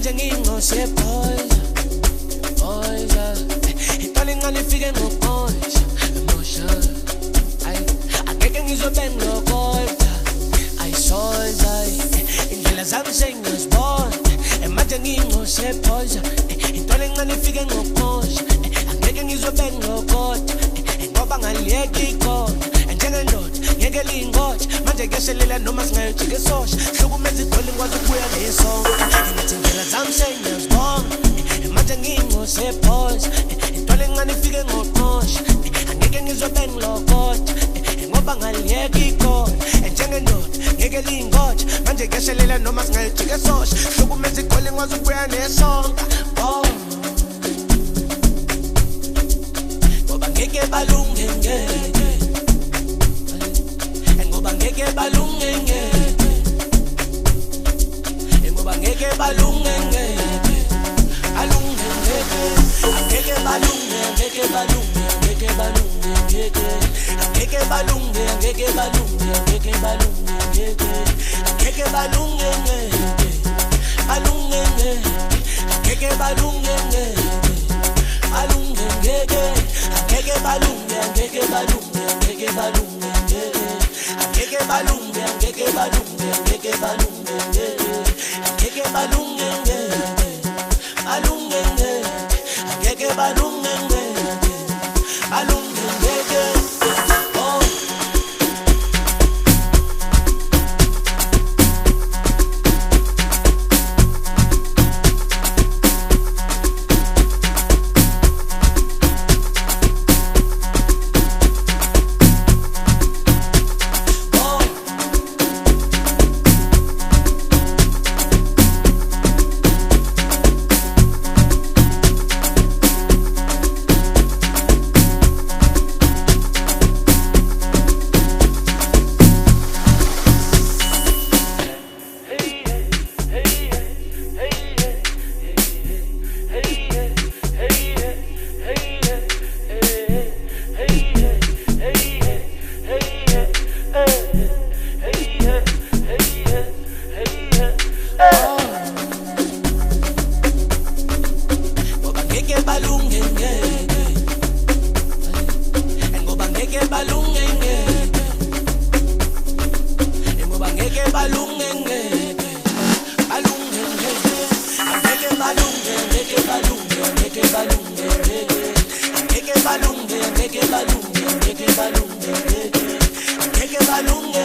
manje ngingose boys boys itole ngani fike ngo boys emotion ay akeke ngizobe ngokoda ay solda indlela zami sengizibona manje ngingose boys itole ngani fike ngo boys akeke ngizobe ngokoda ngoba ngaliyeki ikona njengendoda ngeke lingotsha manje ngiyaselela noma singayojike sosha hlukumeza idoli ngikwazi ukubuya nesonto ngithi indlela zami sengiyazibona manje ngingose boys intole encane ifike ngoqosha angeke ngizobe ngilokoda ngoba ngaliyeka ikona njengendoda ngeke lingotsha manje ngiyaselela noma singayojike sosha hlukumeza idoli ngikwazi ukubuya nesonto ngoba ngeke balunge ngeke ngoba ngeke balunge ngeke ngoba ngeke balunge ngeke balunge ngeke ngeke balunge ngeke balunge ngeke balunge ngeke ngeke balunge ngeke balunge ngeke balunge ngeke ngeke balunge ngeke balunge ngeke balunge ngeke balunge ngeke ngeke balunge ngeke balunge ngeke balunge ngeke ngeke balunge ngeke balunge ngeke balunge ngeke balunge balunge ngeke balunge balunge ngeke ngeke balunge